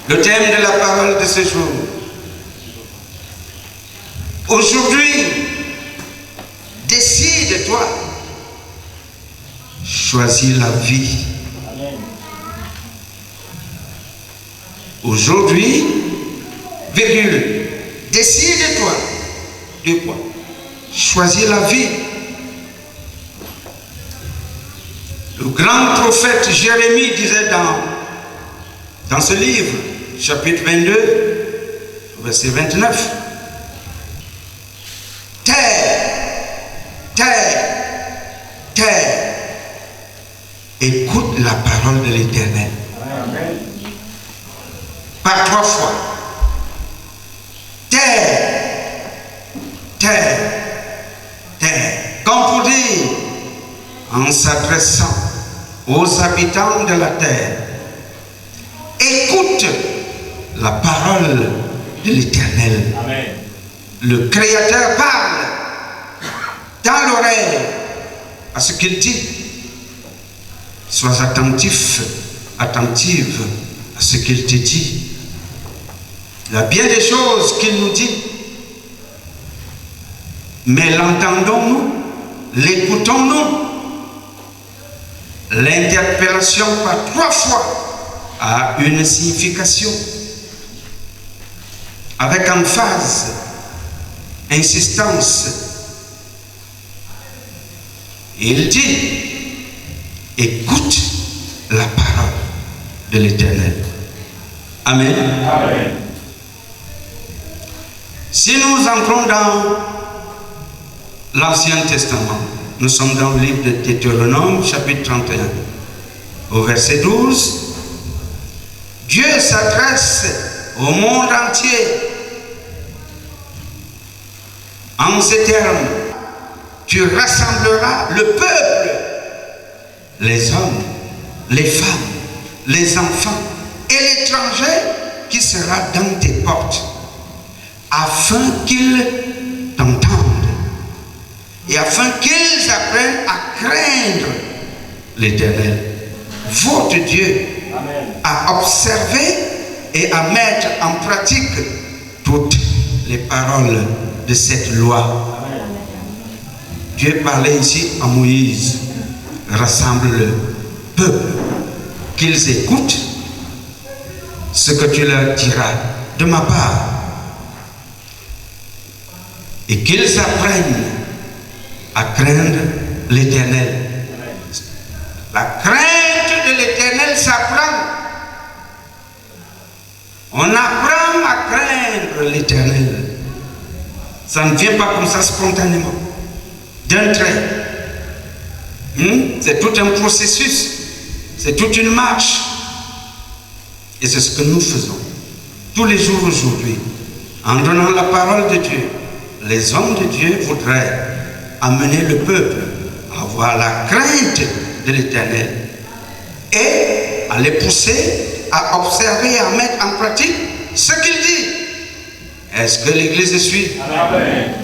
Le thème de la parole de ce jour. Aujourd'hui, décide-toi. Choisis la vie. Aujourd'hui, virgule, décide-toi. De quoi? Choisis la vie. Le grand prophète Jérémie disait dans ce livre, chapitre 22, verset 29, Terre, écoute la parole de l'Éternel. Par 3 fois. Terre. Comme pour dire, en s'adressant aux habitants de la terre, écoute la parole de l'Éternel. Le Créateur parle dans l'oreille à ce qu'il dit. Sois attentive à ce qu'il te dit. Il y a bien des choses qu'il nous dit. Mais l'entendons-nous? L'écoutons-nous? L'interpellation par 3 fois a une signification. Avec emphase, insistance. Il dit, écoute la parole de l'Éternel. Amen. Amen. Si nous entrons dans l'Ancien Testament, nous sommes dans le livre de Deutéronome, chapitre 31, au verset 12. Dieu s'adresse au monde entier en ces termes. Tu rassembleras le peuple, les hommes, les femmes, les enfants et l'étranger qui sera dans tes portes, afin qu'ils t'entendent et afin qu'ils apprennent à craindre l'Éternel, votre Dieu, à observer et à mettre en pratique toutes les paroles de cette loi. Dieu parlait ici à Moïse, rassemble le peuple, qu'ils écoutent ce que tu leur diras de ma part et qu'ils apprennent à craindre l'Éternel. La crainte de l'Éternel s'apprend. On apprend à craindre l'Éternel. Ça ne vient pas comme ça spontanément, d'un trait. C'est tout un processus, c'est toute une marche. Et c'est ce que nous faisons tous les jours aujourd'hui. En donnant la parole de Dieu, les hommes de Dieu voudraient amener le peuple à avoir la crainte de l'Éternel et à les pousser à observer et à mettre en pratique ce qu'il dit. Est-ce que l'Église suit? Amen.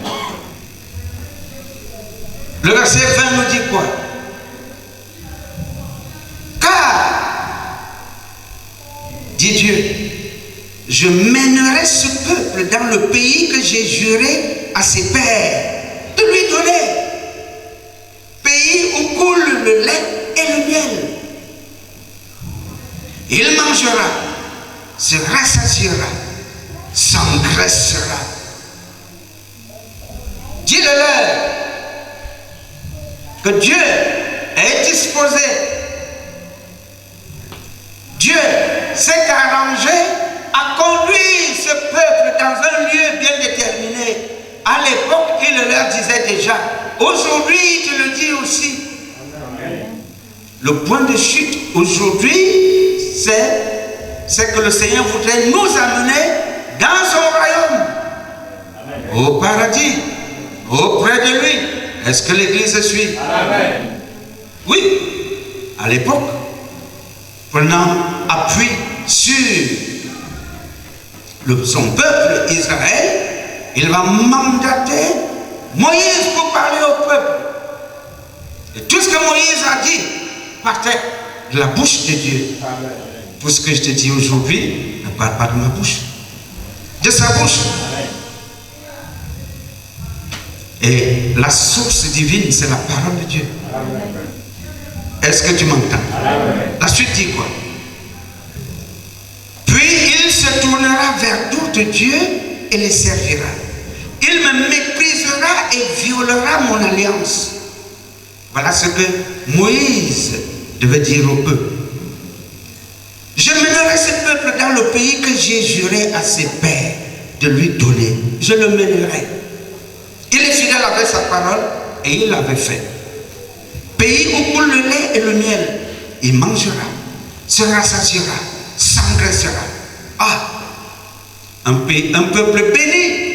Le verset 20 nous dit quoi? Car, dit Dieu, je mènerai ce peuple dans le pays que j'ai juré à ses pères de lui donner, pays où coule le lait et le miel. Il mangera, se rassasiera, s'engraissera. Dis-le-leur que Dieu est disposé. Dieu s'est arrangé à conduire ce peuple dans un lieu bien déterminé. À l'époque, il leur disait déjà. Aujourd'hui, il te le dit aussi. Amen. Le point de chute aujourd'hui, c'est que le Seigneur voudrait nous amener dans son royaume. Amen. Au paradis, auprès de lui. Est-ce que l'Église suit? Amen. Oui, à l'époque, prenant appui sur son peuple Israël, il va mandater Moïse pour parler au peuple. Et tout ce que Moïse a dit partait de la bouche de Dieu. Amen. Pour ce que je te dis aujourd'hui, ne ne parle pas de ma bouche, de sa bouche. Et la source divine, c'est la parole de Dieu. Est-ce que tu m'entends? La suite dit quoi? Puis il se tournera vers d'autres dieux et les servira. Il me méprisera et violera mon alliance. Voilà ce que Moïse devait dire au peuple. Je mènerai ce peuple dans le pays que j'ai juré à ses pères de lui donner. Je le mènerai. Il est fidèle avec sa parole et il l'avait fait. Pays où coule le lait et le miel, il mangera, se rassasiera, s'engraissera. Ah, un peuple béni.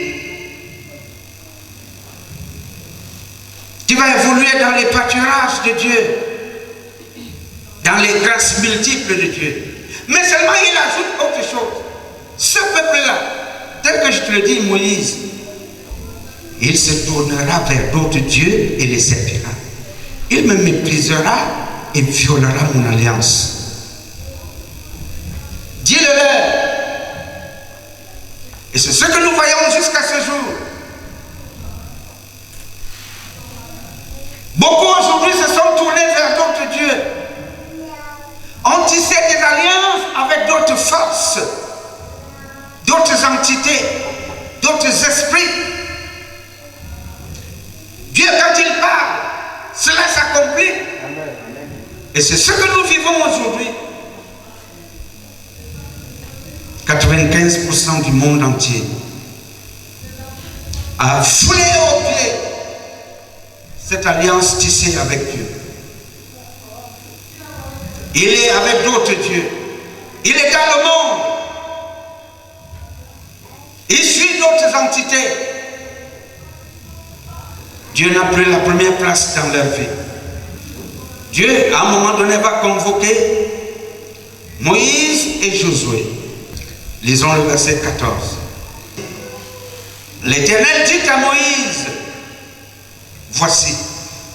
Tu vas évoluer dans les pâturages de Dieu, dans les grâces multiples de Dieu. Mais seulement il ajoute autre chose. Ce peuple-là, tel que je te le dis, Moïse, il se tournera vers d'autres dieux et les servira. Il me méprisera et violera mon alliance. Dis-le-leur. Et c'est ce que nous voyons jusqu'à ce jour. Beaucoup aujourd'hui se sont tournés vers d'autres dieux, ont tissé des alliances avec d'autres forces, d'autres entités, d'autres esprits. Dieu, quand il parle, cela s'accomplit. Et c'est ce que nous vivons aujourd'hui. 95% du monde entier a foulé aux pieds cette alliance tissée avec Dieu. Il est avec d'autres dieux. Il est dans le monde. Il suit d'autres entités. Dieu n'a plus la première place dans leur vie. Dieu, à un moment donné, va convoquer Moïse et Josué. Lisons le verset 14. L'Éternel dit à Moïse, voici,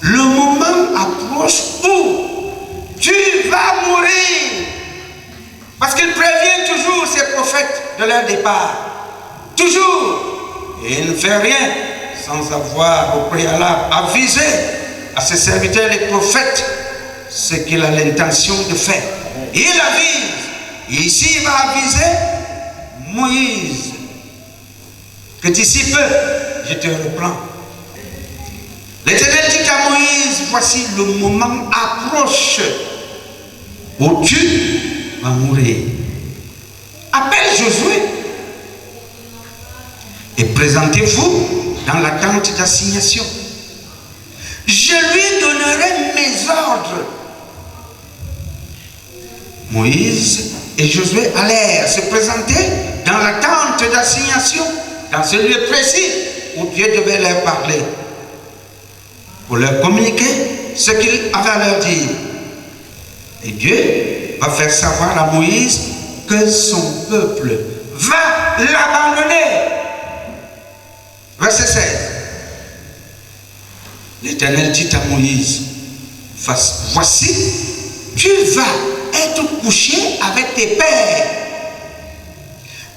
le moment approche où tu vas mourir. Parce qu'il prévient toujours ses prophètes de leur départ. Toujours. Et il ne fait rien sans avoir au préalable avisé à ses serviteurs les prophètes ce qu'il a l'intention de faire. Il avise. Et ici, il va aviser Moïse que d'ici peu, je te reprends. L'Éternel dit à Moïse, voici le moment approche où tu vas mourir. Appelle Josué et présentez-vous dans la tente d'assignation. Je lui donnerai mes ordres. Moïse et Josué allèrent se présenter dans la tente d'assignation, dans ce lieu précis où Dieu devait leur parler, pour leur communiquer ce qu'il avait à leur dire. Et Dieu va faire savoir à Moïse que son peuple va l'abandonner. Verset 16. L'Éternel dit à Moïse, voici, tu vas être couché avec tes pères.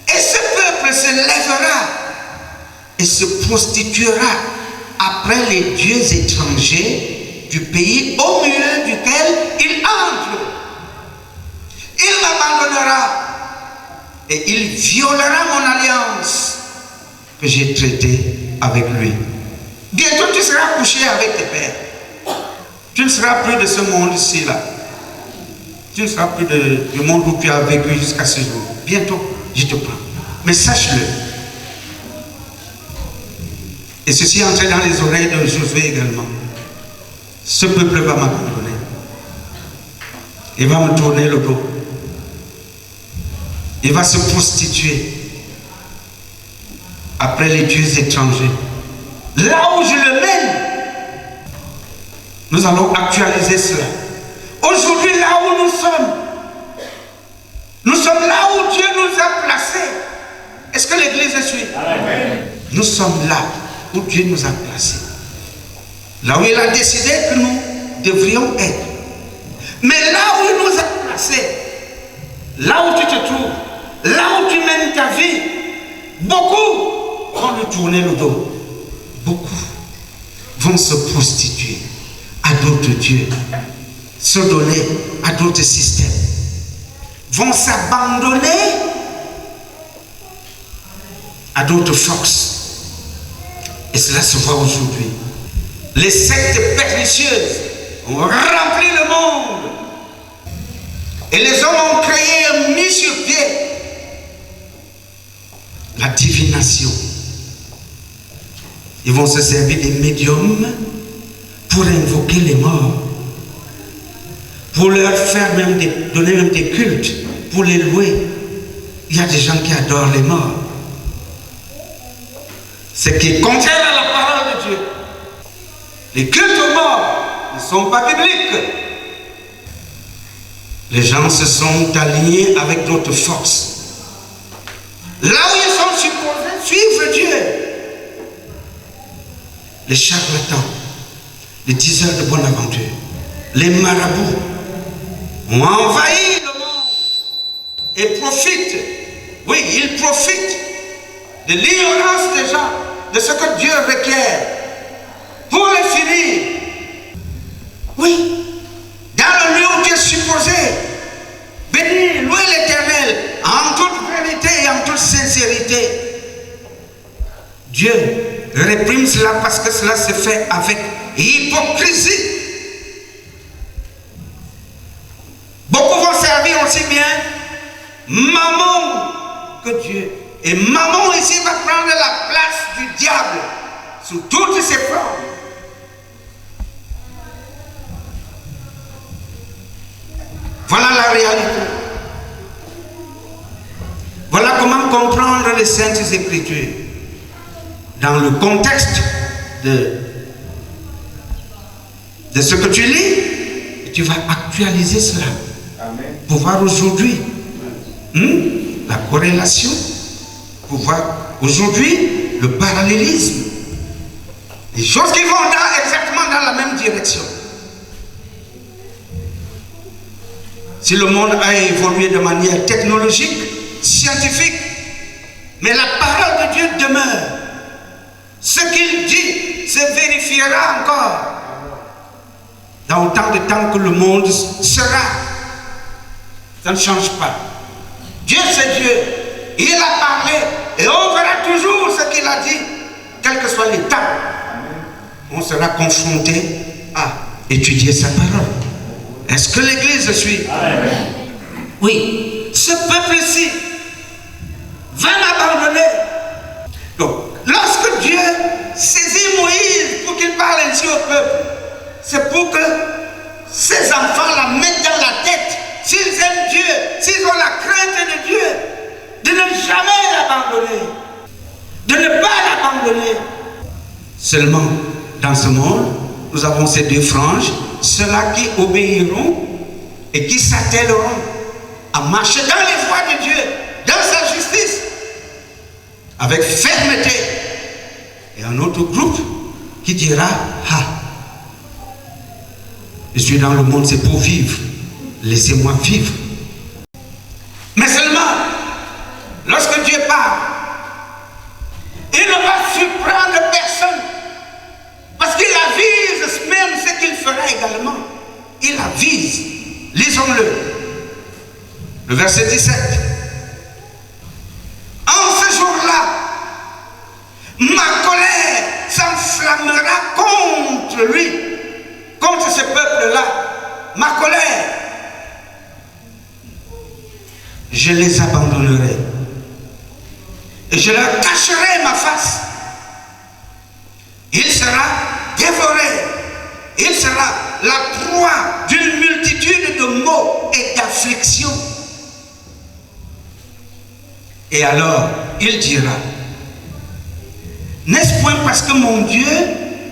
Et ce peuple se lèvera et se prostituera après les dieux étrangers du pays au milieu duquel il entre. Il m'abandonnera et il violera mon alliance que j'ai traitée avec lui. Bientôt tu seras couché avec tes pères. Tu ne seras plus de ce monde-ci là. Tu ne seras plus du monde où tu as vécu jusqu'à ce jour. Bientôt, je te prends. Mais sache-le. Et ceci est entré dans les oreilles de Josué également. Ce peuple va m'abandonner. Il va me tourner le dos. Il va se prostituer après les dieux étrangers. Là où je le mène, nous allons actualiser cela. Aujourd'hui, là où nous sommes là où Dieu nous a placés. Est-ce que l'église suit? Amen. Nous sommes là où Dieu nous a placés. Là où il a décidé que nous devrions être. Mais là où il nous a placés, là où tu te trouves, là où Beaucoup vont lui tourner le dos. Beaucoup vont se prostituer à d'autres dieux, se donner à d'autres systèmes, vont s'abandonner à d'autres forces. Et cela se voit aujourd'hui. Les sectes pernicieuses ont rempli le monde. Et les hommes ont créé, mis sur pied la divination. Ils vont se servir des médiums pour invoquer les morts, pour leur faire donner même des cultes, pour les louer. Il y a des gens qui adorent les morts. Ce qui est contraire à la parole de Dieu. Les cultes aux morts ne sont pas bibliques. Les gens se sont alignés avec d'autres forces. Là où ils sont supposés suivre Dieu. Les charlatans, les diseurs de bonne aventure, les marabouts ont envahi le monde et profitent, oui, ils profitent de l'ignorance des gens, de ce que Dieu requiert pour les finir. Oui, dans le lieu où tu es supposé bénir, louer l'Éternel en toute vérité et en toute sincérité. Dieu réprime cela parce que cela se fait avec hypocrisie. Beaucoup vont servir aussi bien maman que Dieu. Et maman ici va prendre la place du diable sous toutes ses formes. Voilà la réalité. Voilà comment comprendre les Saintes Écritures. Dans le contexte de ce que tu lis, et tu vas actualiser cela. Amen. Pour voir aujourd'hui la corrélation, pour voir aujourd'hui le parallélisme, les choses qui vont exactement dans la même direction. Si le monde a évolué de manière technologique, scientifique, mais la parole de Dieu demeure. Ce qu'il dit se vérifiera encore dans autant de temps que le monde sera. Ça ne change pas. Dieu c'est Dieu. Il a parlé et on verra toujours ce qu'il a dit, quel que soit l'état. On sera confronté à étudier sa parole. Est-ce que l'Église suit? Oui. Ce peuple-ci va m'abandonner. Donc, lorsque Dieu saisit Moïse pour qu'il parle ainsi au peuple, c'est pour que ses enfants la mettent dans la tête, s'ils aiment Dieu, s'ils ont la crainte de Dieu, de ne jamais l'abandonner, de ne pas l'abandonner. Seulement, dans ce monde, nous avons ces deux franges, ceux-là qui obéiront et qui s'attelleront à marcher dans les voies de Dieu, dans sa justice, avec fermeté. Et un autre groupe qui dira, ah, je suis dans le monde, c'est pour vivre, laissez-moi vivre. Mais seulement, lorsque Dieu parle, il ne va surprendre personne, parce qu'il avise même ce qu'il fera également. Il avise. Lisons-le. Le verset 17. En ce jour-là, ma colère s'enflammera contre lui, contre ce peuple-là. Ma colère. Je les abandonnerai. Et je leur cacherai ma face. Il sera dévoré. Il sera la proie d'une multitude de maux et d'afflictions. Et alors, il dira, n'est-ce point parce que mon Dieu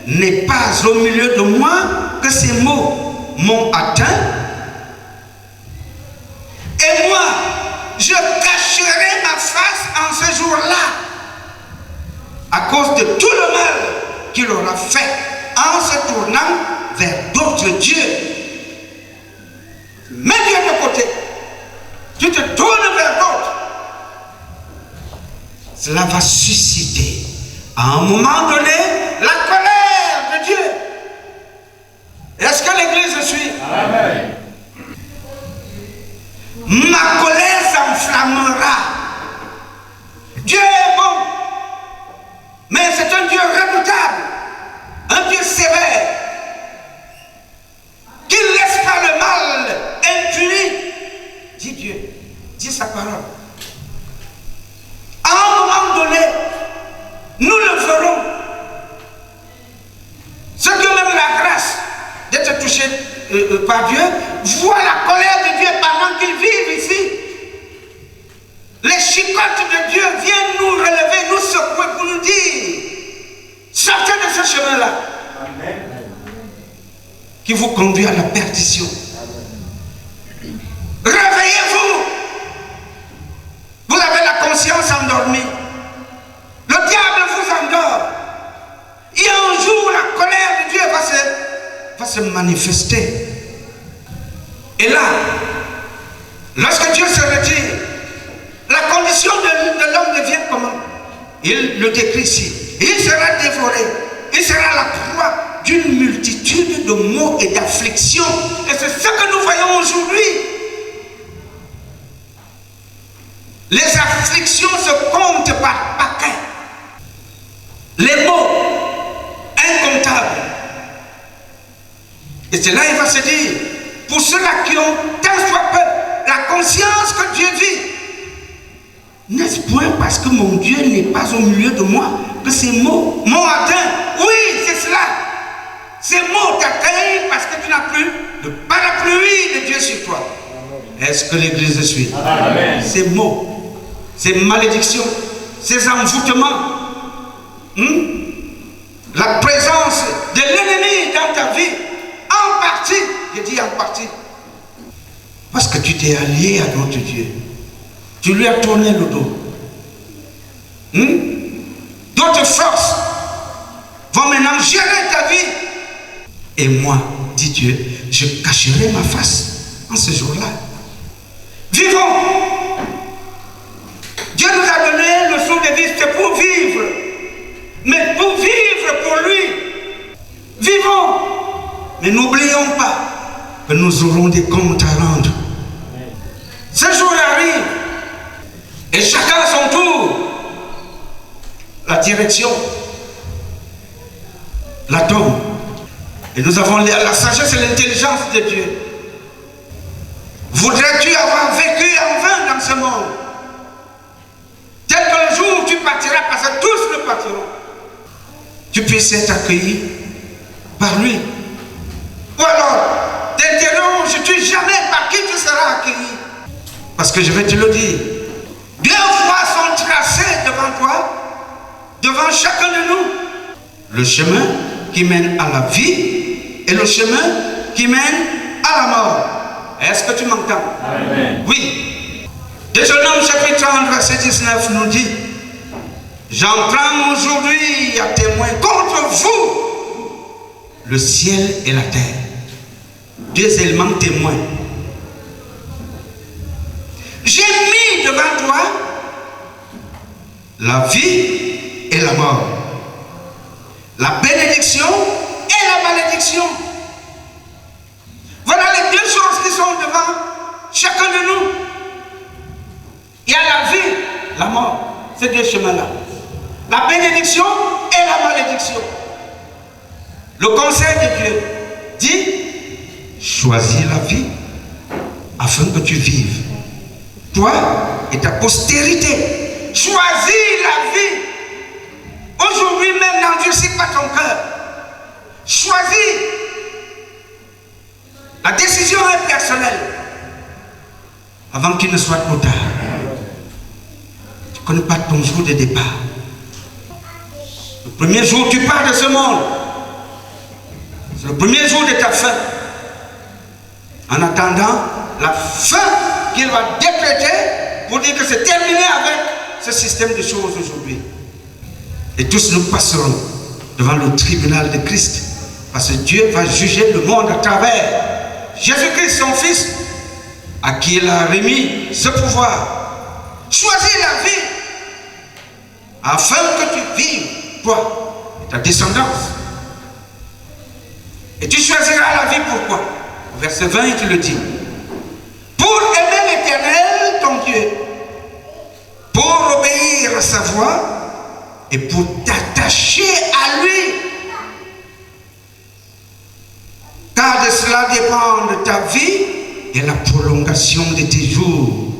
n'est pas au milieu de moi que ces maux m'ont atteint? Et moi, je cacherai ma face en ce jour-là à cause de tout le mal qu'il aura fait en se tournant vers d'autres dieux. Mets Dieu de côté. Tu te tournes vers d'autres. cela va susciter à un moment donné la colère de Dieu. Est-ce que l'Église suit? Amen. Ma colère s'enflammera. Dieu est bon, mais c'est un Dieu redoutable, un Dieu sévère, qui ne laisse pas le mal impuni. Dit Dieu, dit sa parole. À un moment donné, nous le ferons. Ceux qui ont même la grâce d'être touchés par Dieu voient la colère de Dieu pendant qu'ils vivent ici. Les chicottes de Dieu viennent nous relever, nous secouer pour nous dire: sortez de ce chemin-là qui vous conduit à la perdition. Réveillez-vous. Vous avez la conscience endormie. Le diable vous endort. Et un jour, la colère de Dieu va se manifester. Et là, lorsque Dieu se retire, la condition de l'homme devient comment? Il le décrit ici. Il sera dévoré. Il sera la proie d'une multitude de maux et d'afflictions. Et c'est ce que nous voyons aujourd'hui. Les afflictions se comptent par paquets. Les maux incomptables. Et c'est là il va se dire, pour ceux-là qui ont tant soit peu la conscience que Dieu vit, n'est-ce point parce que mon Dieu n'est pas au milieu de moi que ces mots m'ont atteint? Oui, c'est cela. Ces mots t'atteignent parce que tu n'as plus de parapluie de Dieu sur toi. Est-ce que l'Église suit? Amen. Ces mots, ces malédictions, ces envoûtements, la présence de l'ennemi dans ta vie, en partie, je dis en partie, parce que tu t'es allié à notre Dieu. Tu lui as tourné le dos. D'autres forces vont maintenant gérer ta vie. Et moi, dit Dieu, je cacherai ma face en ce jour-là. Vivons. Dieu nous a donné le son de vie, c'est pour vivre. Mais pour vivre pour lui. Vivons. Mais n'oublions pas que nous aurons des comptes à rendre. Ce jour arrive. Et chacun à son tour, la direction, la donne. Et nous avons la sagesse et l'intelligence de Dieu. Voudrais-tu avoir vécu en vain dans ce monde? Tel que le jour où tu partiras, parce que tous le partiront, tu puisses être accueilli par lui. Ou alors, t'interroges-tu jamais par qui tu seras accueilli? Parce que je vais te le dire. Deux voies sont tracées devant toi, devant chacun de nous. Le chemin qui mène à la vie et le chemin qui mène à la mort. Est-ce que tu m'entends? Amen. Oui. Deutéronome chapitre 30, verset 19 nous dit: j'en prends aujourd'hui à témoin contre vous le ciel et la terre. Deux éléments témoins. J'ai mis devant toi la vie et la mort, la bénédiction et la malédiction. Voilà les deux choses qui sont devant chacun de nous. Il y a la vie, la mort, ces deux chemins-là. La bénédiction et la malédiction. Le conseil de Dieu dit: choisis la vie afin que tu vives. Toi et ta postérité. Choisis la vie. Aujourd'hui même, n'endurcis pas ton cœur. Choisis. La décision est personnelle. Avant qu'il ne soit trop tard. Tu ne connais pas ton jour de départ. Le premier jour où tu pars de ce monde, c'est le premier jour de ta fin. En attendant la fin qu'il va décréter pour dire que c'est terminé avec ce système de choses aujourd'hui. Et tous nous passerons devant le tribunal de Christ, parce que Dieu va juger le monde à travers Jésus-Christ, son Fils, à qui il a remis ce pouvoir. Choisis la vie afin que tu vives, toi et ta descendance. Et tu choisiras la vie pourquoi? Au verset 20, il te le dit. Pour aimer l'Éternel, ton Dieu, pour obéir à sa voix et pour t'attacher à lui. Car de cela dépend ta vie et la prolongation de tes jours.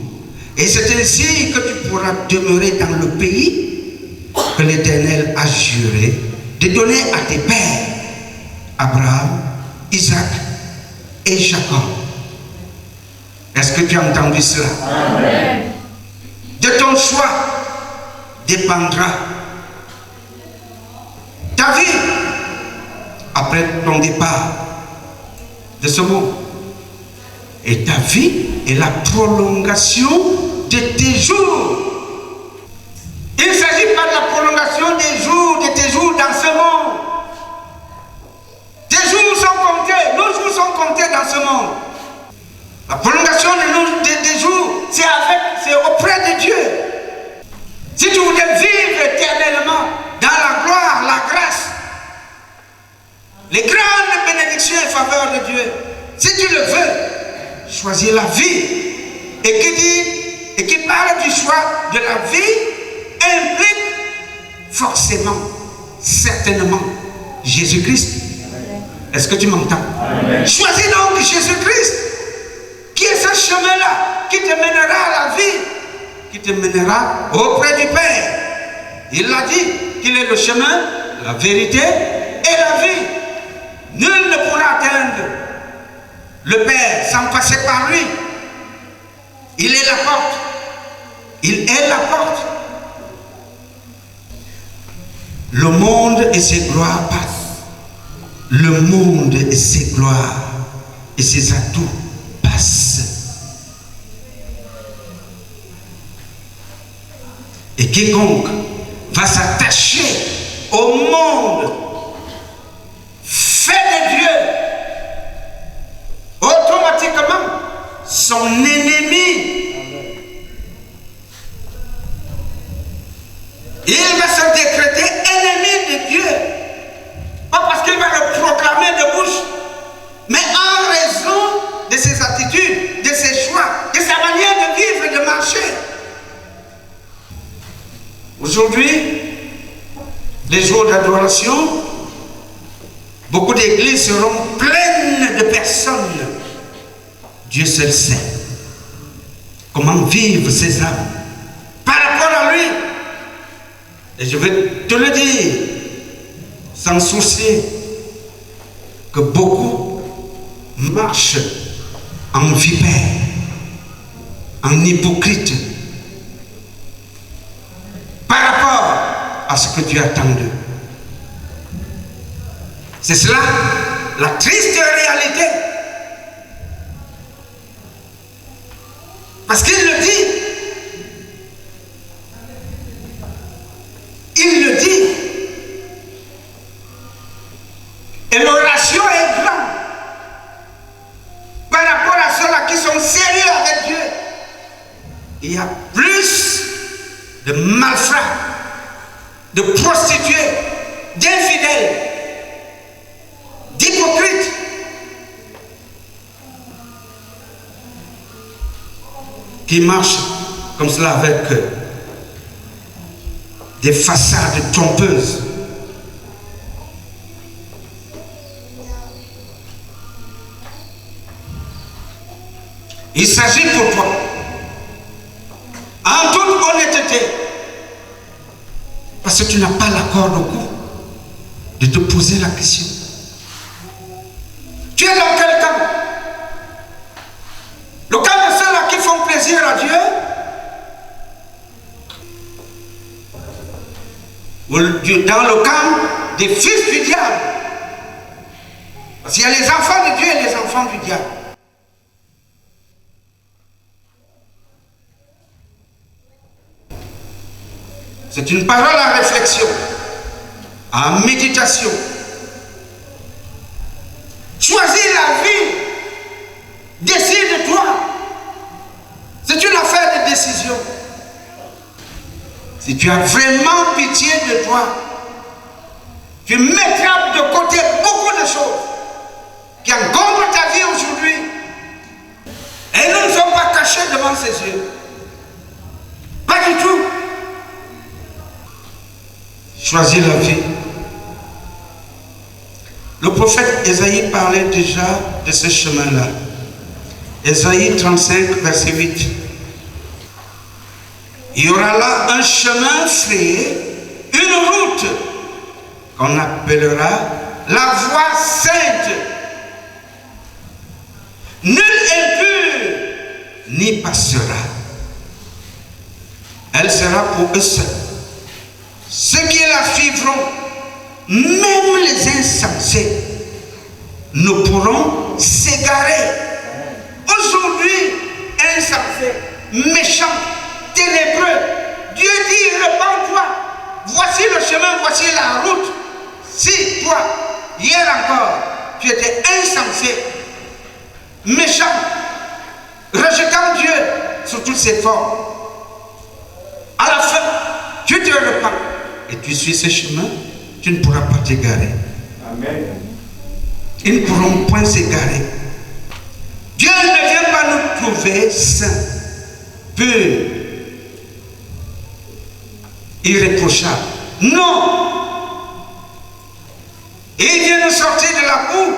Et c'est ainsi que tu pourras demeurer dans le pays que l'Éternel a juré de donner à tes pères, Abraham, Isaac et Jacob. Est-ce que tu as entendu cela? Amen. De ton choix dépendra ta vie après ton départ de ce monde. Et ta vie est la prolongation de tes jours. Il ne s'agit pas de la prolongation des jours, de tes jours dans ce monde. Tes jours sont comptés, nos jours sont comptés dans ce monde. La prolongation des jours, c'est auprès de Dieu. Si tu voulais vivre éternellement dans la gloire, la grâce, les grandes bénédictions et faveurs de Dieu, si tu le veux, choisis la vie. Et qui parle du choix de la vie implique forcément, certainement, Jésus-Christ. Est-ce que tu m'entends? Choisis donc Jésus-Christ, qui est ce chemin-là, qui te mènera à la vie, qui te mènera auprès du Père. Il l'a dit, qu'il est le chemin, la vérité et la vie. Nul ne pourra atteindre le Père sans passer par lui. Il est la porte. Il est la porte. Le monde et ses gloires passent. Le monde et ses gloires et ses atouts passent. Et quiconque va s'attacher au monde fait de Dieu, automatiquement son ennemi. Il va se décréter ennemi de Dieu. Pas parce qu'il va le proclamer de bouche, mais en raison de ses attitudes, de ses choix, de sa manière de vivre et de marcher. Aujourd'hui, les jours d'adoration, beaucoup d'églises seront pleines de personnes. Dieu seul sait comment vivent ces âmes par rapport à lui. Et je vais te le dire, sans souci, que beaucoup marchent en vipère, en hypocrite, par rapport à ce que Dieu attend d'eux. C'est cela, la triste réalité. Parce qu'il le dit. Il le dit. Et le ratio est grand par rapport à ceux-là qui sont sérieux avec Dieu. Il y a plus de malfrats, de prostituées, d'infidèles, d'hypocrites, qui marchent comme cela avec des façades trompeuses. Il s'agit pour toi, en toute honnêteté, parce que tu n'as pas la corde au cou, de te poser la question. Tu es dans quel camp? Le camp de ceux-là qui font plaisir à Dieu, ou dans le camp des fils du diable? Parce qu'il y a les enfants de Dieu et les enfants du diable. C'est une parole à réflexion, à méditation. Choisis la vie. Décide-toi. C'est une affaire de décision. Si tu as vraiment pitié de toi, tu mettras de côté beaucoup de choses qui encombrent ta vie aujourd'hui. Et nous ne sommes pas cachés devant ses yeux. Pas du tout. Choisis la vie. Le prophète Ésaïe parlait déjà de ce chemin-là. Ésaïe 35, verset 8. Il y aura là un chemin frayé, une route qu'on appellera la voie sainte. Nul impur n'y passera. Elle sera pour eux seuls. Ceux qui la suivront, même les insensés, ne pourront s'égarer. Aujourd'hui, insensés, méchants, ténébreux, Dieu dit, répands-toi. Voici le chemin, voici la route. Si toi, hier encore, tu étais insensé, méchant, rejetant Dieu sous toutes ses formes, à la fin, tu te repens et tu suis ce chemin, tu ne pourras pas t'égarer. Amen. Ils ne pourront point s'égarer. Dieu ne vient pas nous trouver saints, purs, irréprochables. Non! Il vient nous sortir de la boue.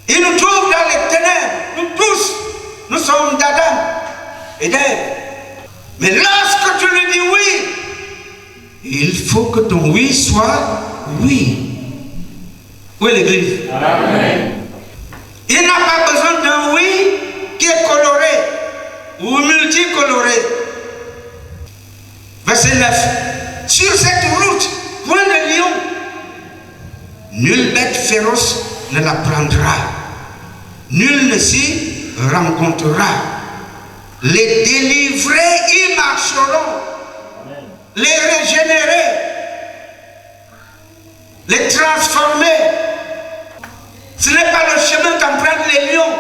Il nous trouve dans les ténèbres. Nous tous, nous sommes d'Adam et d'Ève. Mais lorsque tu lui dis oui, il faut que ton oui soit oui. Où est l'église? Amen. Il n'a pas besoin d'un oui qui est coloré ou multicoloré. Verset 9. Sur cette route, point de lion, nulle bête féroce ne la prendra. Nul ne s'y rencontrera. Les délivrés y marcheront. Amen. Les régénérer, les transformer. Ce n'est pas le chemin qu'empruntent les lions.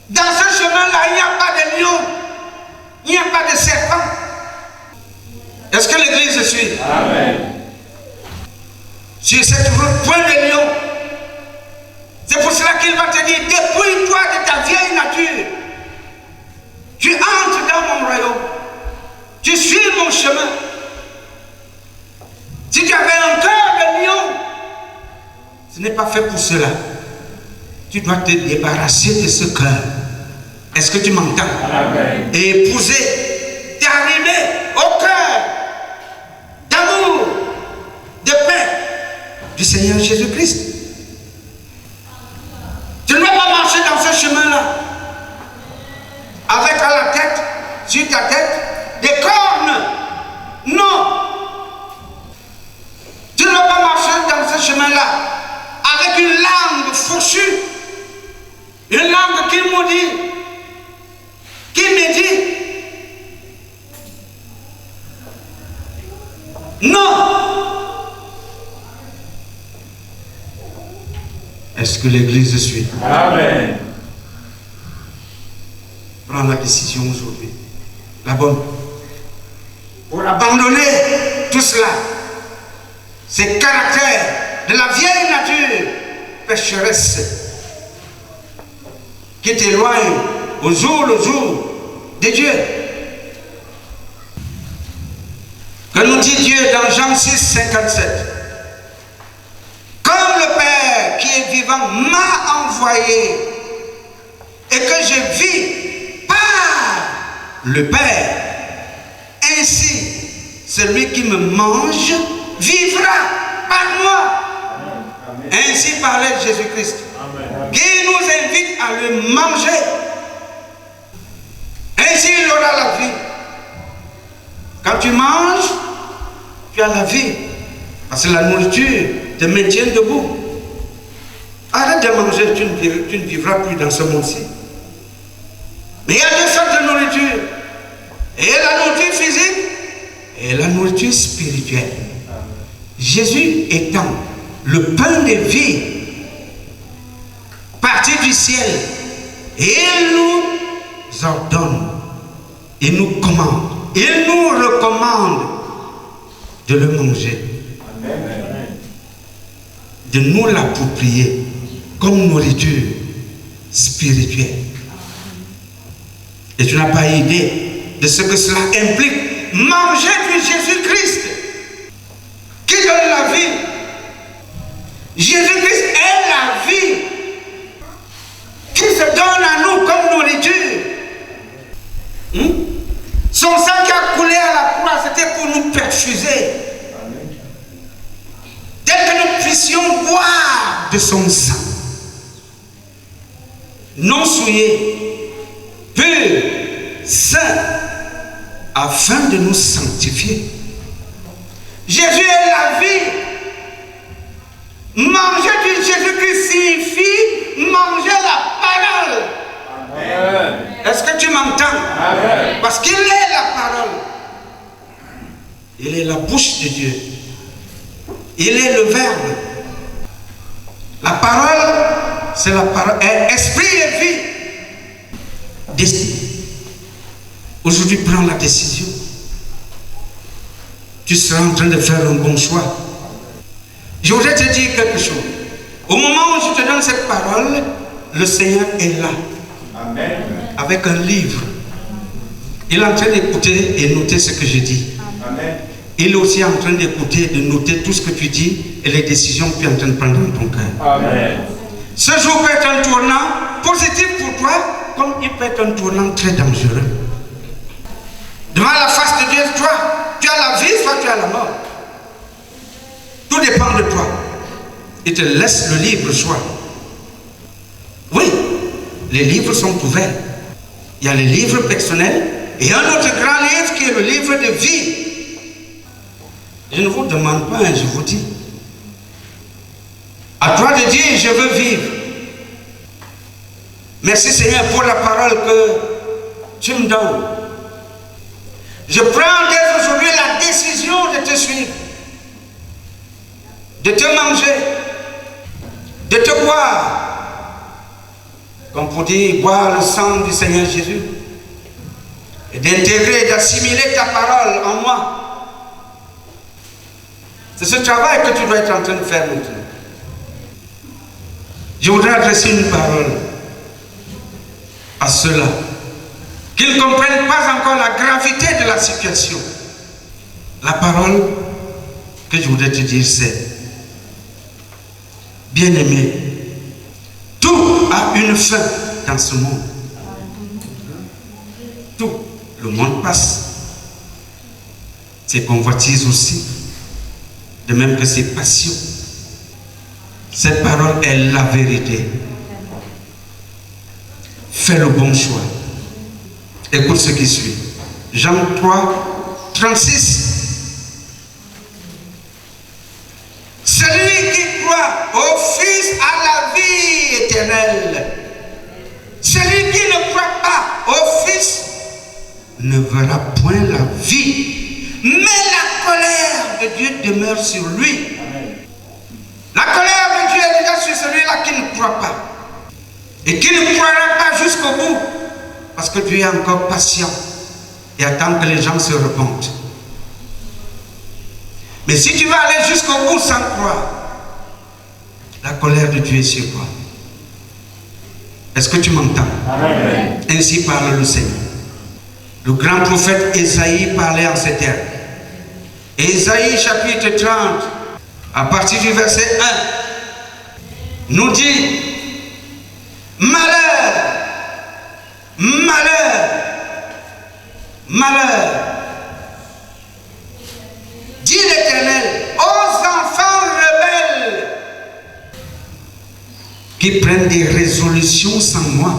Dans ce chemin-là, il n'y a pas de lion, il n'y a pas de serpent. Est-ce que l'église suit? Amen. Sur cette route, point de lion. C'est pour cela qu'il va te dire, dépouille-toi de ta vieille nature. Tu entres dans mon royaume. Tu suis mon chemin. Si tu avais un cœur de lion, ce n'est pas fait pour cela. Tu dois te débarrasser de ce cœur. Est-ce que tu m'entends? Amen. Et épouser, t'arriver au cœur d'amour, de paix du Seigneur Jésus-Christ. Tu ne vas pas marcher dans ce chemin-là avec à la tête, sur ta tête, des cornes. Non. Tu ne vas pas marcher dans ce chemin-là avec une langue fourchue, une langue qui maudit, qui médit. Non. Est-ce que l'église suit? Amen. Prends la décision aujourd'hui, la bonne, pour abandonner tout cela, ces caractères de la vieille nature pécheresse qui t'éloigne au jour le jour de Dieu. Que nous dit Dieu dans Jean 6, 57. Comme le Père qui est vivant m'a envoyé et que je vis par le Père, ainsi celui qui me mange vivra par moi. Amen. Ainsi parlait Jésus-Christ, qui nous invite à le manger. Ainsi il aura la vie. Quand tu manges, tu as la vie. Parce que la nourriture te maintient debout. Arrête de manger, tu ne vivras plus dans ce monde-ci. Mais il y a deux sortes de nourriture. Et la nourriture physique et la nourriture spirituelle. Jésus étant le pain de vie, parti du ciel, et il nous ordonne il nous commande, il nous recommande de le manger, de nous l'approprier comme nourriture spirituelle. Et tu n'as pas idée de ce que cela implique. Manger du Jésus-Christ qui donne la vie. Jésus-Christ est la vie qui se donne à nous comme nourriture. Son sang qui a coulé à la croix, c'était pour nous perfuser. Dès que nous puissions boire de son sang, non souillé, pur, saint, afin de nous sanctifier. Jésus est la vie. Manger du Jésus-Christ signifie manger la parole. Amen. Est-ce que tu m'entends? Amen. Parce qu'il est la parole. Il est la bouche de Dieu. Il est le Verbe. La parole, c'est la parole. Esprit et vie. Décide. Aujourd'hui, prends la décision. Tu seras en train de faire un bon choix. Je voudrais te dire quelque chose. Au moment où je te donne cette parole, le Seigneur est là. Amen. Avec un livre. Il est en train d'écouter et noter ce que je dis. Amen. Il est aussi en train d'écouter, de noter tout ce que tu dis et les décisions que tu es en train de prendre dans ton cœur. Amen. Ce jour peut être un tournant positif pour toi, comme il peut être un tournant très dangereux. Devant la face de Dieu, toi, tu as la vie, soit tu as la mort. Tout dépend de toi. Il te laisse le libre choix. Oui, les livres sont ouverts. Il y a les livres personnels et un autre grand livre qui est le livre de vie. Je ne vous demande pas, je vous dis. À toi de dire, je veux vivre. Merci Seigneur pour la parole que tu me donnes. Je prends dès aujourd'hui la décision de te suivre, de te manger, de te boire, comme pour dire, boire le sang du Seigneur Jésus, et d'intégrer, d'assimiler ta parole en moi. C'est ce travail que tu dois être en train de faire maintenant. Je voudrais adresser une parole à ceux-là qui ne comprennent pas encore la gravité de la situation. La parole que je voudrais te dire, c'est: bien-aimé, tout a une fin dans ce monde. Tout. Le monde passe. Ses convoitises aussi. De même que ses passions. Cette parole est la vérité. Fais le bon choix. Écoute ce qui suit. Jean 3, 36. Celui qui croit au Fils a la vie éternelle. Celui qui ne croit pas au Fils ne verra point la vie, mais la colère de Dieu demeure sur lui. La colère de Dieu est déjà sur celui-là qui ne croit pas et qui ne croira pas jusqu'au bout, parce que Dieu est encore patient et attend que les gens se repentent. Mais si tu vas aller jusqu'au bout sans croire, la colère de Dieu est sur toi. Est-ce que tu m'entends? Amen. Ainsi parle le Seigneur. Le grand prophète Ésaïe parlait en ces termes. Ésaïe chapitre 30, à partir du verset 1, nous dit: malheur, malheur, malheur, dit l'Éternel, aux enfants rebelles qui prennent des résolutions sans moi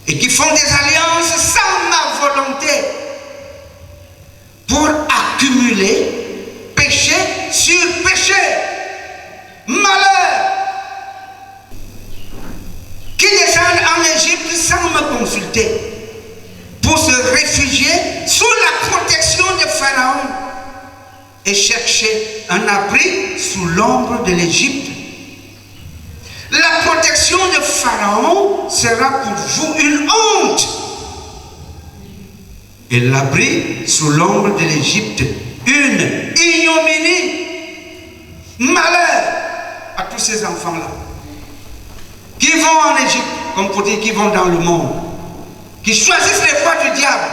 et qui font des alliances sans ma volonté pour accumuler péché sur péché. Malheur, qui descendent en Égypte sans me consulter pour se réfugier sous la protection de Pharaon et chercher un abri sous l'ombre de l'Égypte. La protection de Pharaon sera pour vous une honte. et l'abri sous l'ombre de l'Égypte. Une ignominie, malheur à tous ces enfants-là qui vont en Égypte, comme pour dire qui vont dans le monde, qui choisissent les voies du diable,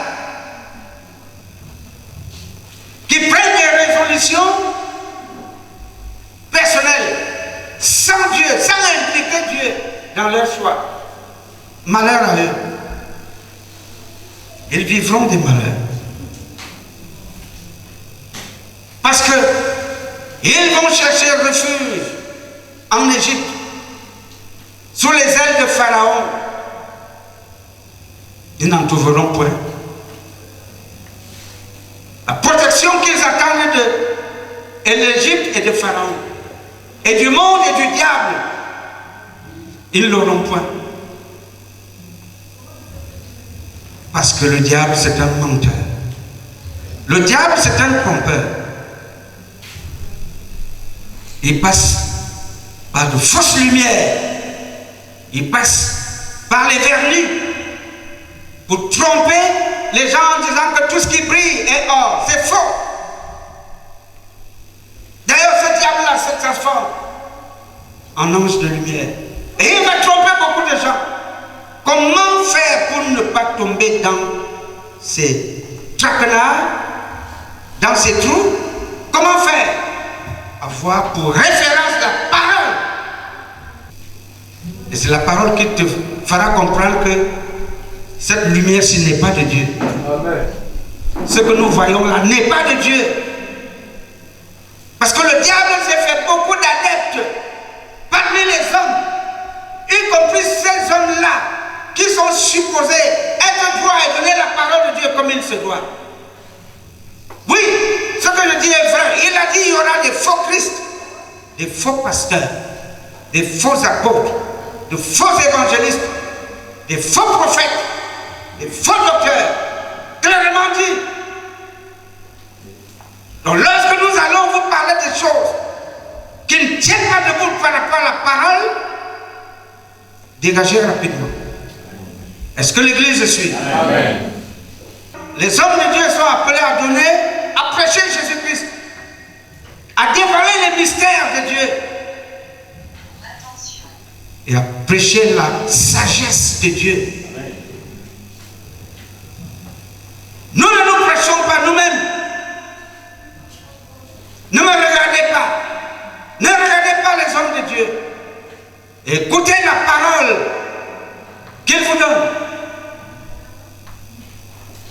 qui prennent des résolutions personnelles, sans Dieu, sans impliquer Dieu dans leur choix. Malheur à eux. Ils vivront des malheurs. Parce que ils vont chercher refuge en Égypte, sous les ailes de Pharaon. Ils n'en trouveront point. La protection qu'ils attendent de l'Égypte et de Pharaon, et du monde et du diable, ils ne l'auront point. Parce que le diable, c'est un menteur. Le diable, c'est un trompeur. Il passe par de fausses lumières. Il passe par les vernis pour tromper les gens en disant que tout ce qui brille est or. C'est faux. D'ailleurs, ce diable-là se transforme en ange de lumière. Et il va tromper beaucoup de gens. Comment faire pour ne pas tomber dans ces traquenards, dans ces trous? Comment faire? Avoir pour référence la parole. Et c'est la parole qui te fera comprendre que cette lumière, ce n'est pas de Dieu. Amen. Ce que nous voyons là n'est pas de Dieu. Parce que le diable s'est fait beaucoup d'adeptes parmi les hommes, y compris ces hommes-là qui sont supposés être droits et donner la parole de Dieu comme il se doit. Oui, ce que je dis est vrai. Il a dit qu'il y aura des faux Christ, des faux pasteurs, des faux apôtres, de faux évangélistes, des faux prophètes, des faux docteurs. Clairement dit. Donc lorsque nous allons vous parler des choses qui ne tiennent pas debout par rapport à la parole, dégagez rapidement. Est-ce que l'Église suit? Amen. Les hommes de Dieu sont appelés à donner, à prêcher Jésus-Christ, à dévoiler les mystères de Dieu et à prêcher la sagesse de Dieu. Amen. Nous ne nous prêchons pas nous-mêmes. Ne me regardez pas. Ne regardez pas les hommes de Dieu. Écoutez la parole qu'il vous donne.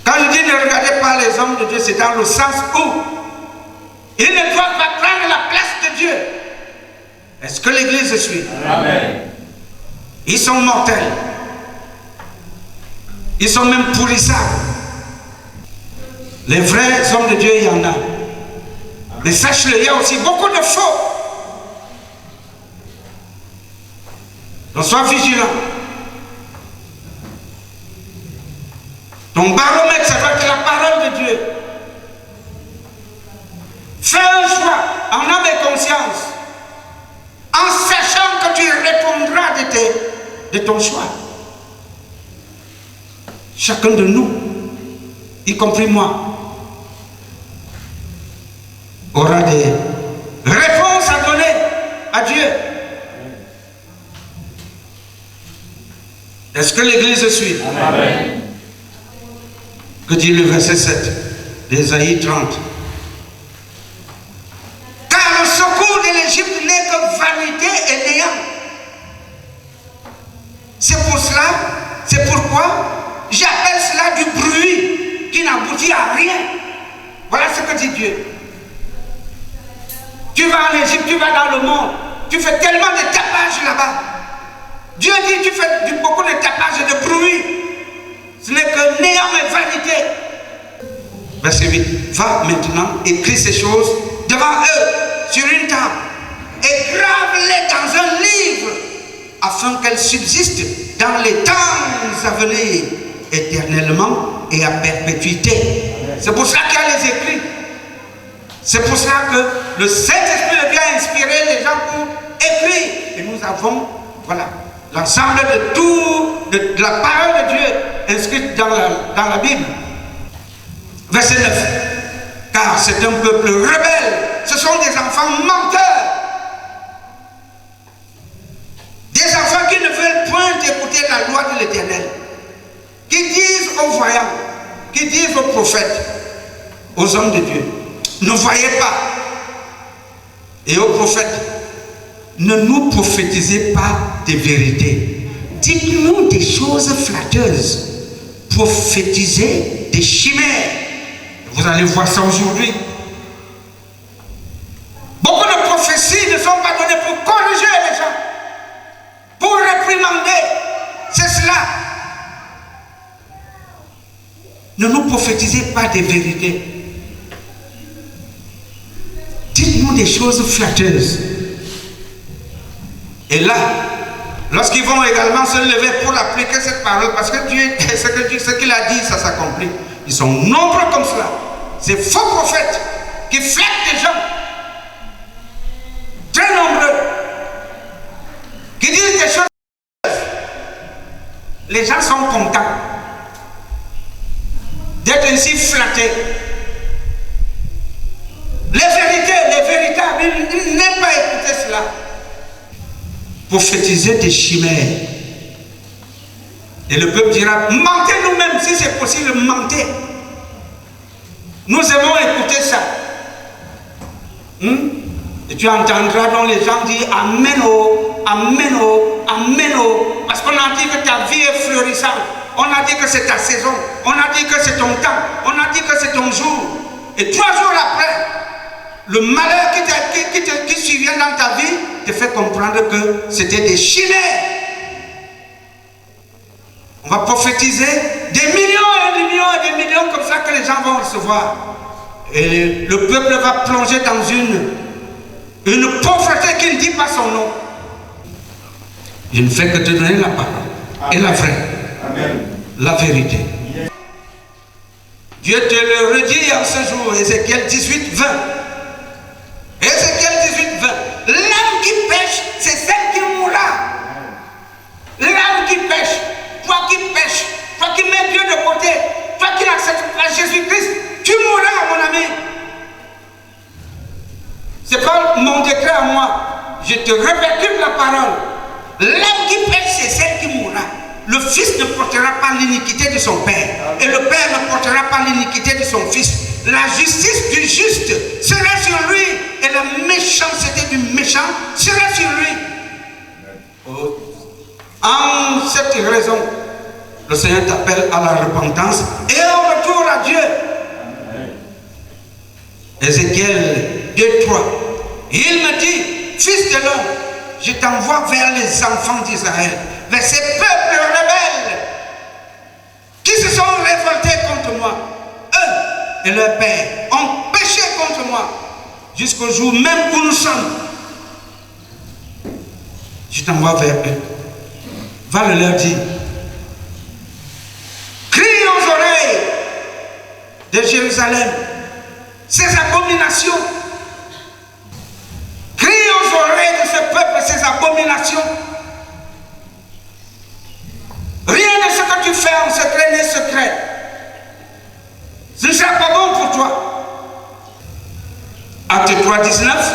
Quand je dis ne regardez pas les hommes de Dieu, c'est dans le sens où ils ne doivent pas prendre la place de Dieu. Est-ce que l'Église suit? Amen. Ils sont mortels. Ils sont même pourrissables. Les vrais hommes de Dieu, il y en a. Mais sache-le, il y a aussi beaucoup de faux. Donc sois vigilant. Ton baromètre, ça va être la parole de Dieu. Fais un choix en âme et conscience, en sachant que tu répondras de ton choix. Chacun de nous, y compris moi, aura des réponses à donner à Dieu. Est-ce que l'Église suit? Amen. Que dit le verset 7 d'Ésaïe 30? Car le secours de l'Égypte n'est que vanité et néant. C'est pour cela, c'est pourquoi j'appelle cela du bruit qui n'aboutit à rien. Voilà ce que dit Dieu. Tu vas en Égypte, tu vas dans le monde, tu fais tellement de tapage là-bas. Dieu dit tu fais beaucoup de tapage et de bruit. Ce n'est que néant et vanité. Verset 8. Va maintenant, écris ces choses devant eux sur une table et grave-les dans un livre afin qu'elles subsistent dans les temps à venir éternellement et à perpétuité. C'est pour cela qu'il y a les écrits. C'est pour cela que le Saint-Esprit vient inspirer les gens pour écrire. Et nous avons, voilà, l'ensemble de tout, de la parole de Dieu inscrite dans la Bible. Verset 9. Car c'est un peuple rebelle. Ce sont des enfants menteurs. Des enfants qui ne veulent point écouter la loi de l'Éternel. Qui disent aux voyants, qui disent aux prophètes, aux hommes de Dieu, ne voyez pas. Et aux prophètes, ne nous prophétisez pas des vérités. Dites-nous des choses flatteuses. Prophétisez des chimères. Vous allez voir ça aujourd'hui. Beaucoup de prophéties ne sont pas données pour corriger les gens, pour réprimander. C'est cela. Ne nous prophétisez pas des vérités. Dites-nous des choses flatteuses. Et là, lorsqu'ils vont également se lever pour appliquer cette parole, parce que Dieu, ce qu'il a dit, ça s'accomplit. Ils sont nombreux comme cela. Ces faux prophètes qui flattent les gens. Très nombreux. Qui disent des choses. Les gens sont contents d'être ainsi flattés. Les véritables, ils n'aiment pas écouter cela. Prophétiser des chimères. Et le peuple dira, mentez nous-mêmes, si c'est possible, mentez. Nous aimons écouter ça. Et tu entendras donc les gens dire Amen, oh, Amen, oh, Amen, oh. Parce qu'on a dit que ta vie est fleurissante. On a dit que c'est ta saison. On a dit que c'est ton temps. On a dit que c'est ton jour. Et 3 jours après, le malheur qui survient dans ta vie te fait comprendre que c'était des chimères. On va prophétiser des millions et des millions et des millions comme ça que les gens vont recevoir. Et le peuple va plonger dans une pauvreté qui ne dit pas son nom. Je ne fais que te donner la parole. Amen. Et la vraie. Amen. La vérité. Dieu te le redit en ce jour, Ézéchiel 18, 20. Ézéchiel 18, 20. L'âme qui pêche, c'est celle qui mourra. L'âme qui pêche, toi qui pêches, toi qui mets Dieu de côté, toi qui n'acceptes pas Jésus-Christ, tu mourras, mon ami. Ce n'est pas mon décret à moi. Je te répercute la parole. L'âme qui pêche, c'est celle qui mourra. Le fils ne portera pas l'iniquité de son père. Et le père ne portera pas l'iniquité de son fils. La justice du juste sera sur lui. Et la méchanceté du méchant sera sur lui. En cette raison, le Seigneur t'appelle à la repentance et au retour à Dieu. Ézéchiel 2:3. Il me dit, fils de l'homme, je t'envoie vers les enfants d'Israël, vers ces peuples rebelles qui se sont révoltés contre moi. Eux et leur père ont péché contre moi jusqu'au jour même où nous sommes. Je t'envoie vers eux. Va le leur dire. Crie aux oreilles de Jérusalem ces abominations. Crie aux oreilles de ce peuple ces abominations. Rien de ce que tu fais en secret n'est secret. Ce ne sera pas bon pour toi. Acte 3, 19.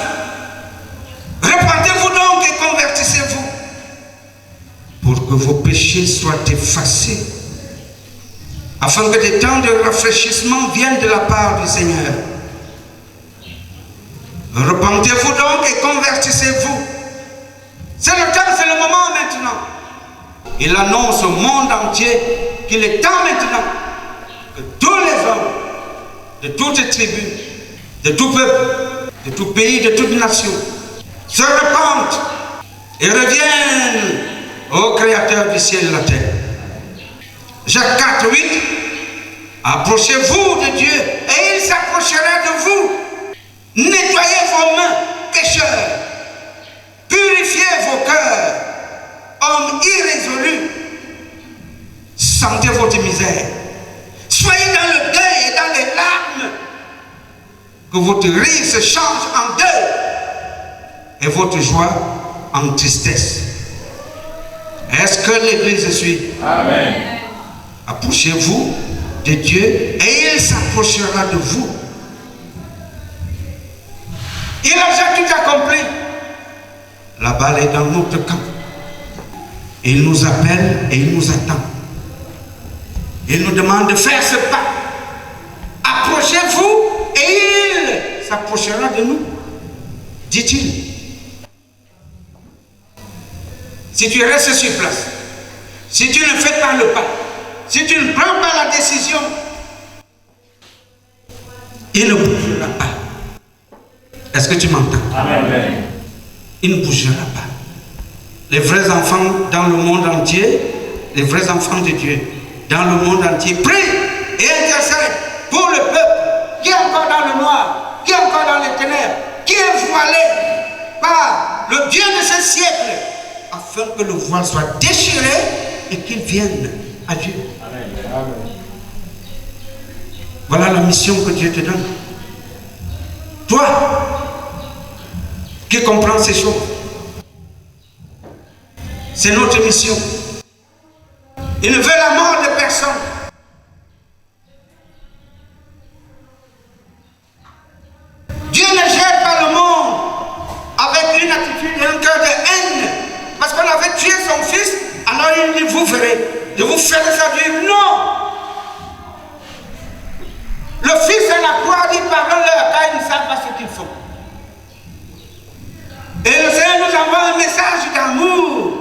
Repentez-vous donc et convertissez-vous pour que vos péchés soient effacés, afin que des temps de rafraîchissement viennent de la part du Seigneur. Repentez-vous donc et convertissez-vous. C'est le temps, c'est le moment maintenant. Il annonce au monde entier qu'il est temps maintenant que tous les hommes, de toutes tribus, de tout peuple, de tout pays, de toute nation, se repentent et reviennent au Créateur du ciel et de la terre. Jacques 4, 8. Approchez-vous de Dieu et il s'approchera de vous. Nettoyez vos mains, pécheurs. Purifiez vos cœurs, hommes irrésolus. Sentez votre misère. Soyez dans le deuil et dans les larmes. Que votre rire se change en deuil et votre joie en tristesse. Est-ce que l'Église suit? Amen. Approchez-vous de Dieu et il s'approchera de vous. Il a déjà tout accompli. La balle est dans notre camp. Il nous appelle et il nous attend. Il nous demande de faire ce pas. Approchez-vous et il s'approchera de nous, dit-il. Si tu restes sur place, si tu ne fais pas le pas, si tu ne prends pas la décision, il ne bougera pas. Est-ce que tu m'entends? Amen. Il ne bougera pas. Les vrais enfants dans le monde entier, les vrais enfants de Dieu dans le monde entier prient et intercèdent pour le peuple qui est encore dans le noir, qui est encore dans les ténèbres, qui est voilé par le Dieu de ce siècle, afin que le voile soit déchiré et qu'il vienne à Dieu. Amen. Voilà la mission que Dieu te donne. Toi qui comprends ces choses, c'est notre mission. Il ne veut la mort de personne. Dieu ne jette pas le monde avec une attitude et un cœur de haine. Parce qu'on avait tué son fils, alors il dit, vous verrez, je vous ferai ça Dieu. Non! Le fils à la croix dit, pardonne-leur, car ils ne savent pas ce qu'ils font. Et le Seigneur nous envoie un message d'amour.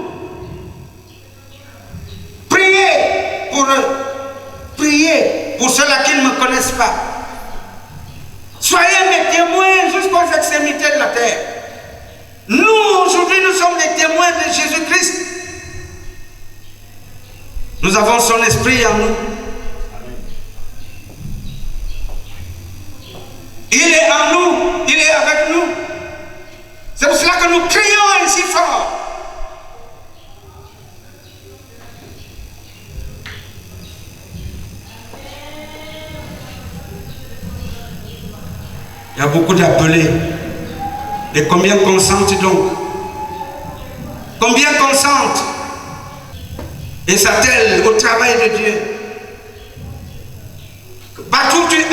Priez pour eux. Priez pour ceux-là qui ne me connaissent pas. Soyez mes témoins jusqu'aux extrémités de la terre. Nous, aujourd'hui, nous sommes des témoins de Jésus-Christ. Nous avons son esprit en nous. Il est en nous, il est avec nous. C'est pour cela que nous crions ainsi fort. Il y a beaucoup d'appelés. Et combien consentent donc? Combien consentent et s'attellent au travail de Dieu? Partout où tu es,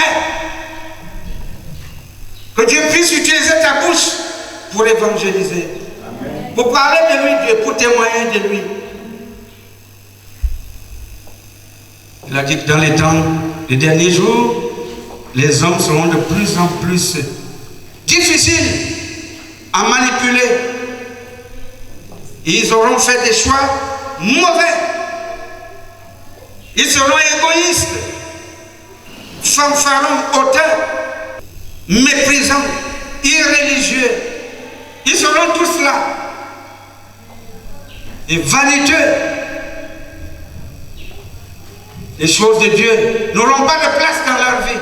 que Dieu puisse utiliser ta bouche pour évangéliser. Amen. Pour parler de lui, Dieu, pour témoigner de lui. Il a dit que dans les temps, les derniers jours, les hommes seront de plus en plus difficiles à manipuler. Ils auront fait des choix mauvais. Ils seront égoïstes, fanfarons, hautains, méprisants, irréligieux. Ils seront tous là. Et vaniteux. Les choses de Dieu n'auront pas de place dans leur vie.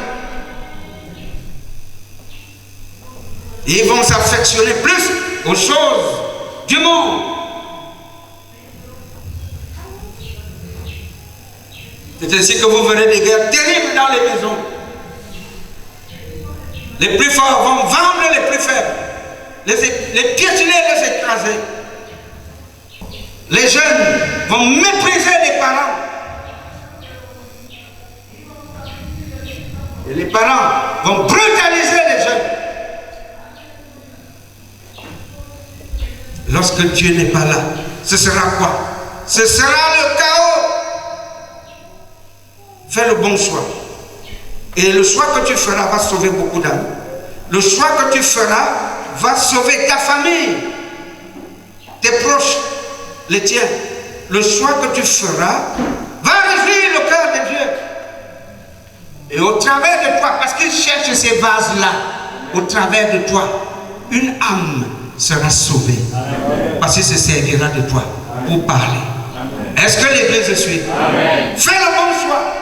Et ils vont s'affectionner plus aux choses du monde. C'est ainsi que vous verrez des guerres terribles dans les maisons. Les plus forts vont vendre les plus faibles, les piétiner, les écraser. Les jeunes vont mépriser les parents. Et les parents vont brutaliser les jeunes. Lorsque Dieu n'est pas là, ce sera quoi? Ce sera le chaos. Fais le bon choix. Et le choix que tu feras va sauver beaucoup d'âmes. Le choix que tu feras va sauver ta famille, tes proches, les tiens. Le choix que tu feras va réjouir le cœur de Dieu. Et au travers de toi, parce qu'il cherche ces vases-là, au travers de toi, une âme sera sauvée. Amen. Parce qu'il se servira de toi pour parler. Est-ce que l'Église suit? Amen. Fais le bon choix.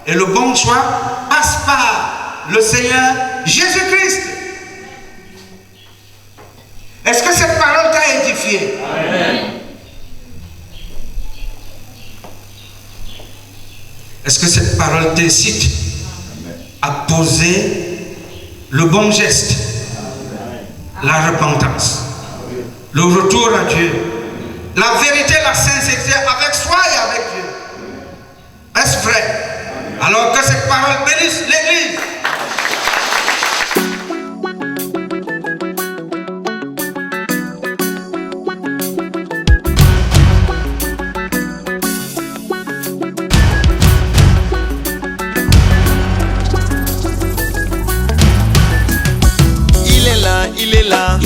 Et le bon choix passe par le Seigneur Jésus-Christ. Est-ce que cette parole t'a édifié? Amen. Est-ce que cette parole t'incite à poser le bon geste, la repentance, le retour à Dieu, la vérité, la sincérité avec soi et avec Dieu? Est-ce vrai? Alors que cette parole bénisse l'Église. Il est là,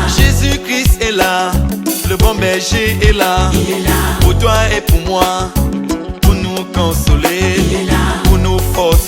Jésus-Christ est là, le bon berger est là, pour toi et pour moi, pour nous consoler, pour nous forcer.